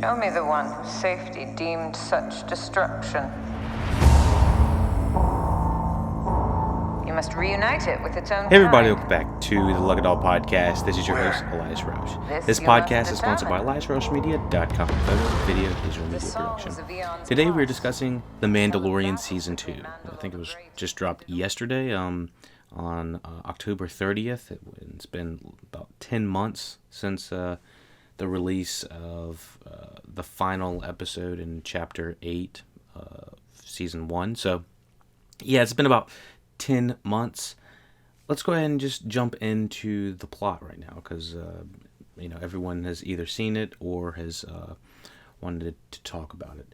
Show me the one whose safety deemed such destruction. You must reunite it with its own Hey everybody, kind. welcome back to the LuckyDog podcast. This is your host, Elias Roche. This podcast is sponsored by EliasRocheMedia.com, a video digital media production. Today we're discussing The Mandalorian Season 2. I think it was just dropped yesterday, on October 30th. It's been about 10 months since the release of the final episode in Chapter 8 of Season 1. So, yeah, it's been about 10 months. Let's go ahead and just jump into the plot right now, because everyone has either seen it or has wanted to talk about it.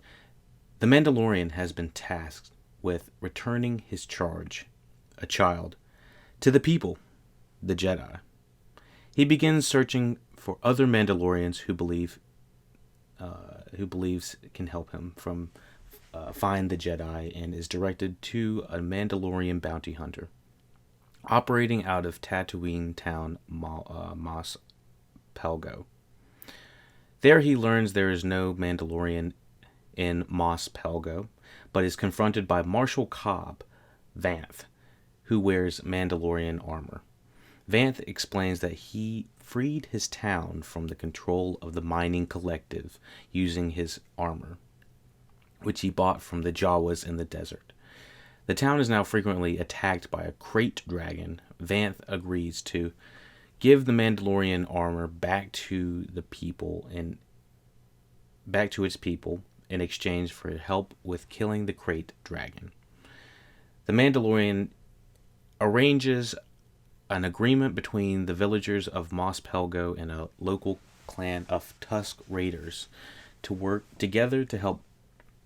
The Mandalorian has been tasked with returning his charge, a child, to the people, the Jedi. He begins searching for other Mandalorians who believes can help him find the Jedi, and is directed to a Mandalorian bounty hunter operating out of Tatooine town Mos Pelgo. There he learns there is no Mandalorian in Mos Pelgo, but is confronted by Marshal Cobb Vanth, who wears Mandalorian armor. Vanth explains that he freed his town from the control of the mining collective using his armor, which he bought from the Jawas in the desert. The town is now frequently attacked by a crate dragon. Vanth agrees to give the Mandalorian armor back to its people in exchange for help with killing the crate dragon. The Mandalorian arranges an agreement between the villagers of Mos Pelgo and a local clan of Tusk Raiders to work together to help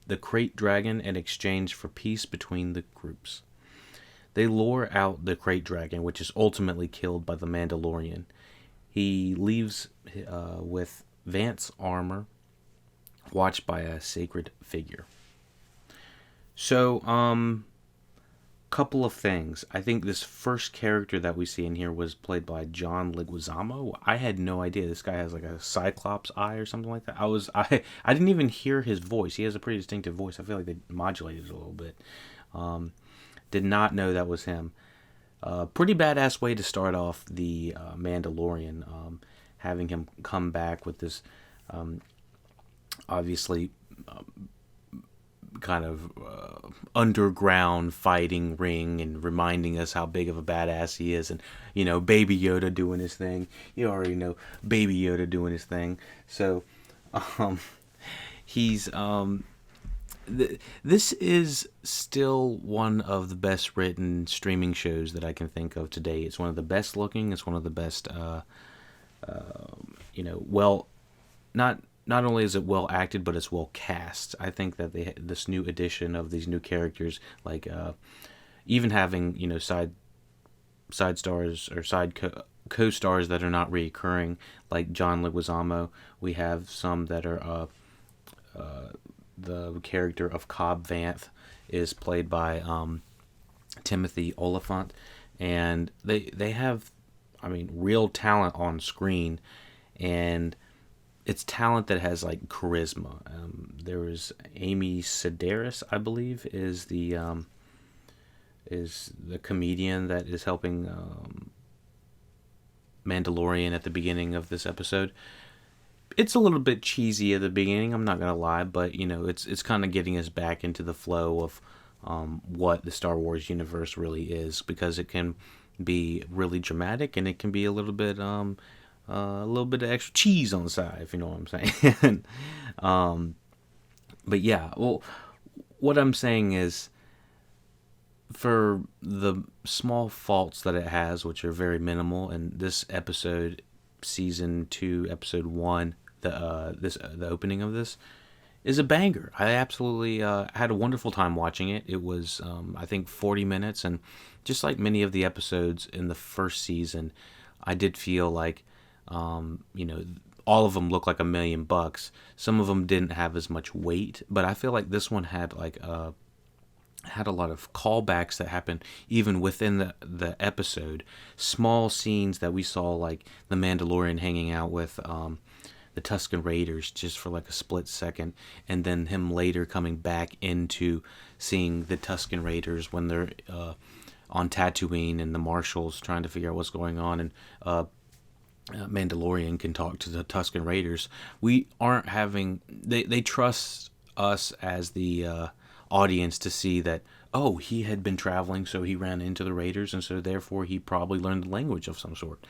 the crate dragon in exchange for peace between the groups. They lure out the crate dragon, which is ultimately killed by the Mandalorian. He leaves with Vanth's armor, watched by a sacred figure. So, couple of things. I think this first character that we see in here was played by John Leguizamo. I had no idea this guy has like a Cyclops eye or something like that. I didn't even hear his voice. He has a pretty distinctive voice. I feel like they modulated it a little bit. Did not know that was him. Pretty badass way to start off the Mandalorian. Having him come back with this obviously kind of underground fighting ring, and reminding us how big of a badass he is. And Baby Yoda doing his thing. You already know Baby Yoda doing his thing. So he's this is still one of the best written streaming shows that I can think of today. It's one of the best looking. It's one of the best not only is it well acted, but it's well cast. I think that this new addition of these new characters, like even having side stars or side co-stars that are not reoccurring, like John Leguizamo. We have some that are the character of Cobb Vanth is played by Timothy Oliphant, and they have real talent on screen, and it's talent that has like charisma. There is Amy Sedaris, I believe, is the comedian that is helping Mandalorian at the beginning of this episode. It's a little bit cheesy at the beginning, I'm not gonna lie, but it's kind of getting us back into the flow of what the Star Wars universe really is, because it can be really dramatic, and it can be a little bit of extra cheese on the side, if you know what I'm saying. But yeah, well, what I'm saying is, for the small faults that it has, which are very minimal, and this episode, season 2, episode 1, the opening of this is a banger. I absolutely had a wonderful time watching it. It was, I think, 40 minutes, and just like many of the episodes in the first season, I did feel like all of them look like $1 million. Some of them didn't have as much weight, but I feel like this one had had a lot of callbacks that happened even within the episode. Small scenes that we saw, like the Mandalorian hanging out with the Tusken Raiders just for like a split second, and then him later coming back into seeing the Tusken Raiders when they're on Tatooine and the Marshals trying to figure out what's going on, and Mandalorian can talk to the Tusken Raiders. We aren't having they trust us as the audience to see that, oh, he had been traveling, so he ran into the Raiders, and so therefore he probably learned the language of some sort.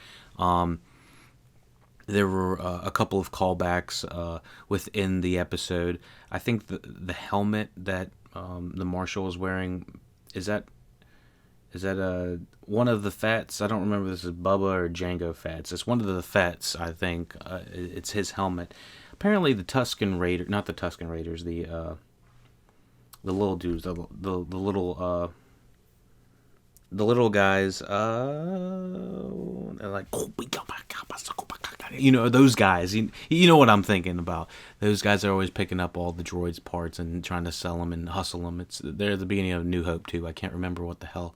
There were a couple of callbacks within the episode. I think the helmet that the Marshal is wearing, is that one of the Fets? I don't remember if this is Bubba or Jango Fets. It's one of the Fets, I think. It's his helmet. Apparently the Tusken Raider, not the Tusken Raiders, the little dudes, the little guys, they're like, those guys. You know what I'm thinking about. Those guys are always picking up all the droids' parts and trying to sell them and hustle them. They're at the beginning of New Hope too. I can't remember what the hell.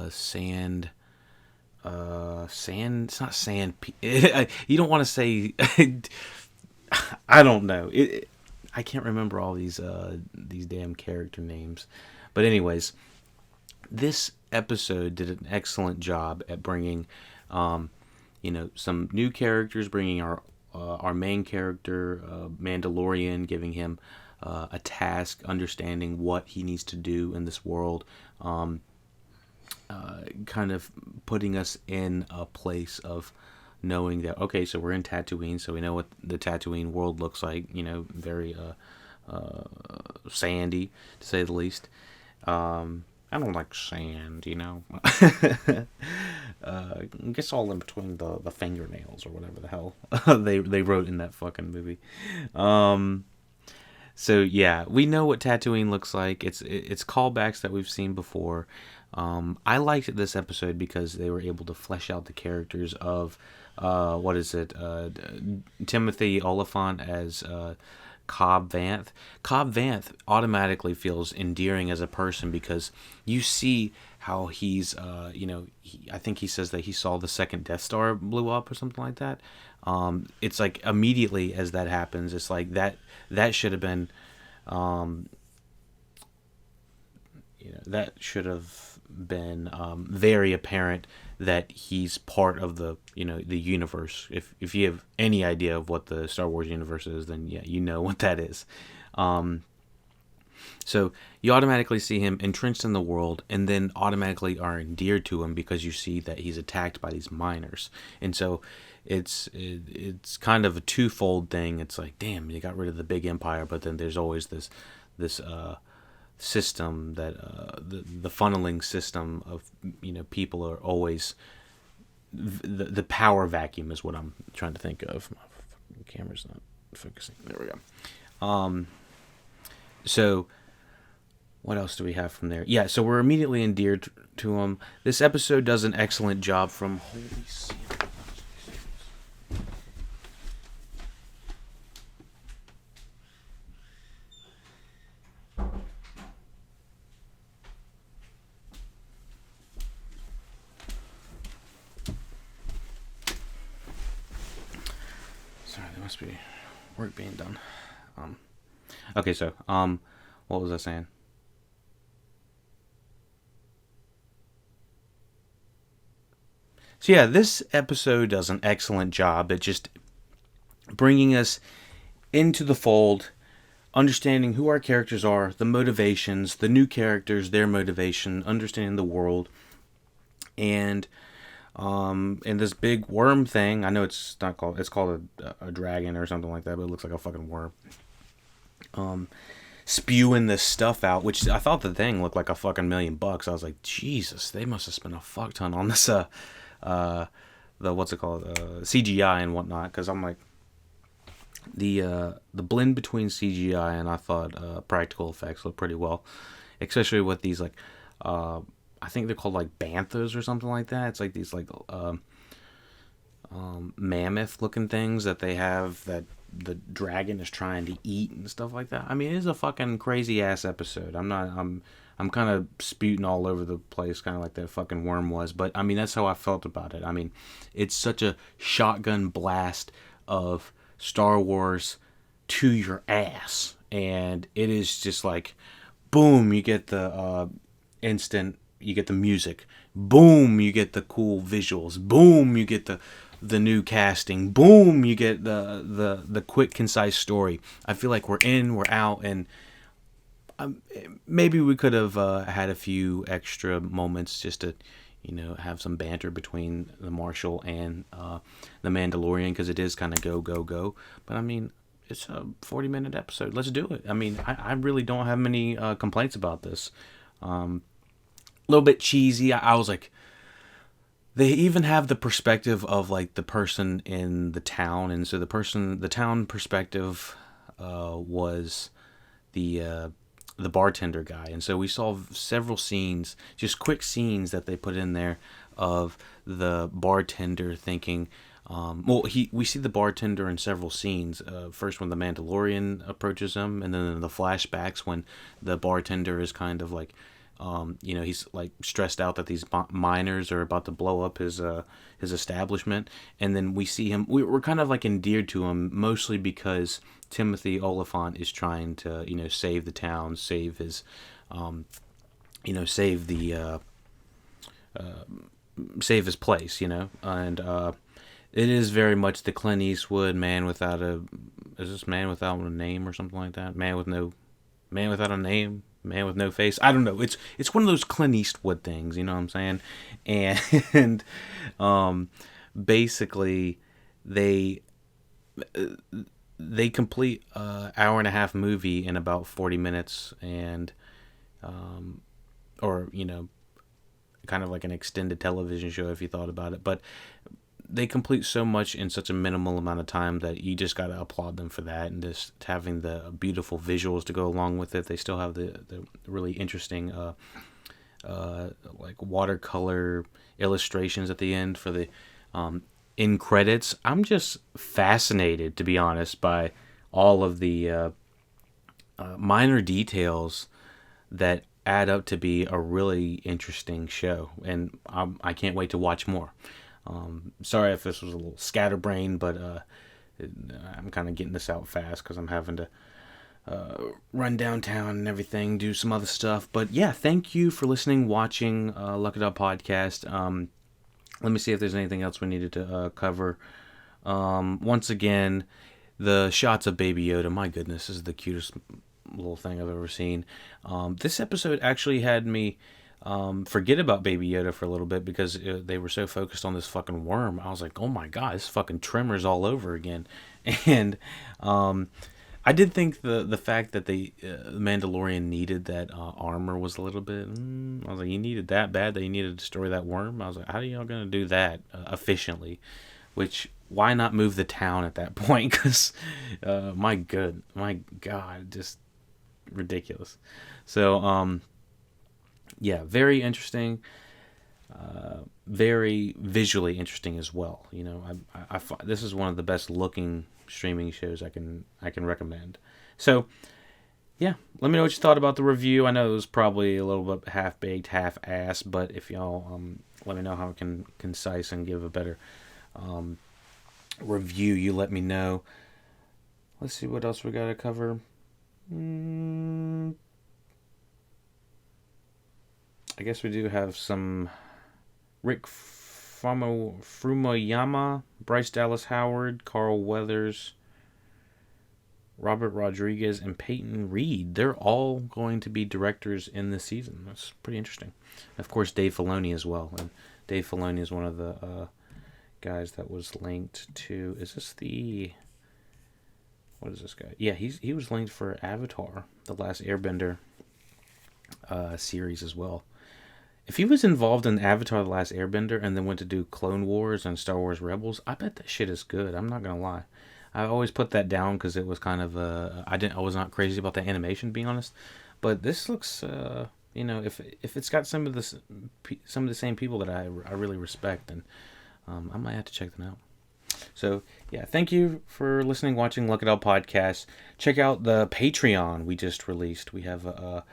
Sand. It's not sand. You don't want to say. I don't know. I can't remember all these damn character names. But anyways, this episode did an excellent job at bringing, some new characters, bringing our main character, Mandalorian, giving him a task, understanding what he needs to do in this world, kind of putting us in a place of knowing that, okay, so we're in Tatooine, so we know what the Tatooine world looks like, very sandy, to say the least. I don't like sand, It gets all in between the fingernails or whatever the hell they wrote in that fucking movie. So yeah, we know what Tatooine looks like. It's callbacks that we've seen before. I liked this episode because they were able to flesh out the characters of Timothy Oliphant as Cobb Vanth. Cobb Vanth automatically feels endearing as a person because you see how he's, I think he says that he saw the second Death Star blew up or something like that. It's like immediately as that happens, it's like that should have been, that should have been very apparent that he's part of the the universe. If you have any idea of what the Star Wars universe is, then yeah, you know what that is. So you automatically see him entrenched in the world, and then automatically are endeared to him because you see that he's attacked by these miners, and so it's kind of a twofold thing. It's like, damn, you got rid of the big empire, but then there's always this system that the funneling system of people are always the power vacuum is what I'm trying to think of. My camera's not focusing. There we go. So what else do we have from there? Yeah, so we're immediately endeared to him. This episode does an excellent job from holy shit. Must be work being done. Okay, so what was I saying? So yeah, this episode does an excellent job at just bringing us into the fold, understanding who our characters are, the motivations, the new characters, their motivation, understanding the world, and this big worm thing. I know it's called a dragon or something like that, but it looks like a fucking worm. Spewing this stuff out, which I thought the thing looked like a fucking $1,000,000. I was like, Jesus, they must have spent a fuck ton on this, the what's it called, CGI and whatnot, because I'm like, the blend between CGI and I thought practical effects looked pretty well, especially with these like, I think they're called like banthas or something like that. It's like these like mammoth looking things that they have that the dragon is trying to eat and stuff like that. I mean, it is a fucking crazy ass episode. I'm kind of spewing all over the place, kind of like that fucking worm was. But I mean, that's how I felt about it. I mean, it's such a shotgun blast of Star Wars to your ass. And it is just like, boom, you get the you get the music. Boom, you get the cool visuals. Boom, you get the new casting. Boom, you get the quick, concise story. I feel like we're in, we're out, and maybe we could have had a few extra moments just to, have some banter between the Marshal and the Mandalorian, because it is kind of go, go, go. But I mean, it's a 40-minute episode. Let's do it. I mean, I really don't have many complaints about this. A little bit cheesy. I was like, they even have the perspective of like the person in the town, and so the town perspective was the bartender guy, and so we saw several scenes, just quick scenes that they put in there of the bartender thinking. We see the bartender in several scenes. First, when the Mandalorian approaches him, and then in the flashbacks when the bartender is kind of like, he's like stressed out that these miners are about to blow up his establishment, and then we see him. We're kind of like endeared to him, mostly because Timothy Olyphant is trying to, save the town, save his, save his place, and it is very much the Clint Eastwood man without a name or something like that? Man without a name, man with no face. I don't know. It's one of those Clint Eastwood things, you know what I'm saying? And basically they complete an hour and a half movie in about 40 minutes, and kind of like an extended television show if you thought about it, but they complete so much in such a minimal amount of time that you just got to applaud them for that, and just having the beautiful visuals to go along with it. They still have the really interesting like watercolor illustrations at the end for the in credits. I'm just fascinated, to be honest, by all of the minor details that add up to be a really interesting show, and I can't wait to watch more. Sorry if this was a little scatterbrained, but I'm kind of getting this out fast because I'm having to run downtown and everything, do some other stuff. But yeah, thank you for listening, watching LuckyDog Podcast. Let me see if there's anything else we needed to cover. Once again, the shots of Baby Yoda, my goodness, this is the cutest little thing I've ever seen. This episode actually had me forget about Baby Yoda for a little bit because they were so focused on this fucking worm. I was like, oh my god, this fucking Tremors all over again. And I did think the fact that the Mandalorian needed that armor was a little bit. I was like, you needed that bad that you needed to destroy that worm? I was like, how are y'all gonna do that efficiently? Which, why not move the town at that point? Because my god, just ridiculous. So yeah, very interesting, very visually interesting as well. I this is one of the best looking streaming shows I can recommend. So yeah, let me know what you thought about the review. I know it was probably a little bit half baked, half ass, but if y'all let me know how I can concise and give a better review, you let me know. Let's see what else we got to cover. I guess we do have some Rick Frumiyama, Bryce Dallas Howard, Carl Weathers, Robert Rodriguez, and Peyton Reed. They're all going to be directors in this season. That's pretty interesting. Of course, Dave Filoni as well. And Dave Filoni is one of the guys that was linked to... Is this the... What is this guy? Yeah, he was linked for Avatar, The Last Airbender series as well. If he was involved in Avatar The Last Airbender and then went to do Clone Wars and Star Wars Rebels, I bet that shit is good. I'm not gonna lie. I always put that down because it was kind of I was not crazy about the animation, being honest. But this looks, if it's got some of the same people that I really respect, then I might have to check them out. So yeah, thank you for listening, watching LuckyDog Podcast. Check out the Patreon we just released. We have a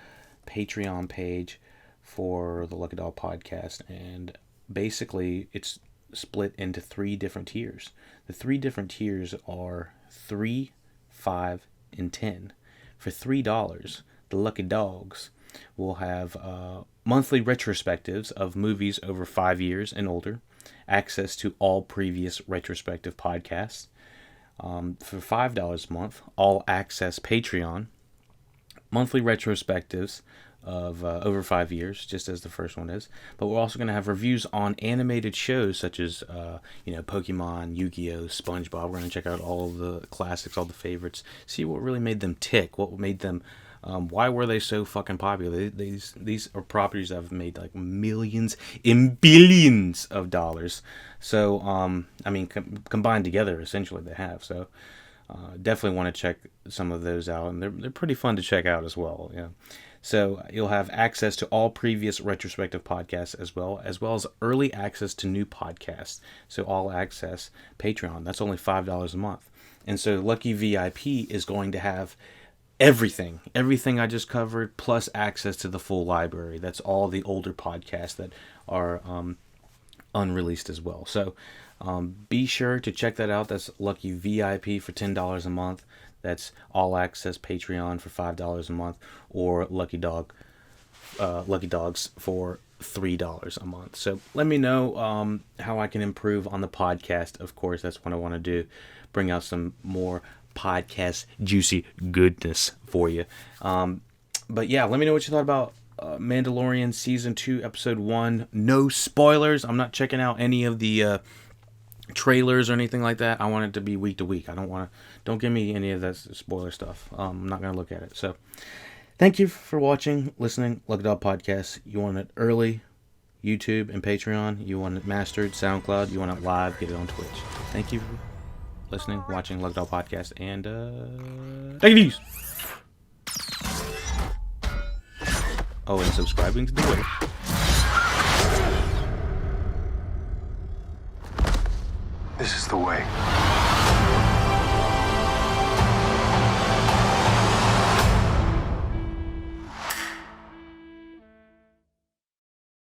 Patreon page for the LuckyDog Podcast, and basically it's split into 3 different tiers. The 3 different tiers are $3, $5, and $10. For $3, the Lucky Dogs will have monthly retrospectives of movies over 5 years and older, access to all previous retrospective podcasts. For $5 a month, all access Patreon, monthly retrospectives of over 5 years, just as the first one is. But we're also going to have reviews on animated shows such as, Pokemon, Yu-Gi-Oh!, SpongeBob. We're going to check out all the classics, all the favorites, see what really made them tick, what made them, why were they so fucking popular. These are properties that have made like millions and billions of dollars. So, combined together, essentially they have. So, definitely want to check some of those out, and they're pretty fun to check out as well. Yeah. So you'll have access to all previous retrospective podcasts as well as early access to new podcasts. So all access Patreon. That's only $5 a month. And so Lucky VIP is going to have everything I just covered, plus access to the full library. That's all the older podcasts that are unreleased as well. So be sure to check that out. That's Lucky VIP for $10 a month. That's all access Patreon for $5 a month, or Lucky Dogs for $3 a month. So let me know how I can improve on the podcast. Of course, that's what I want to do. Bring out some more podcast juicy goodness for you. But yeah, let me know what you thought about Mandalorian Season 2, Episode 1. No spoilers. I'm not checking out any of the trailers or anything like that. I want it to be week to week. Don't give me any of that spoiler stuff. I'm not going to look at it. So thank you for watching, listening. LuckyDog Podcast. You want it early, YouTube and Patreon. You want it mastered, SoundCloud. You want it live, get it on Twitch. Thank you for listening, watching LuckyDog Podcast, and take it easy. Oh, and subscribing to the way. This is the way.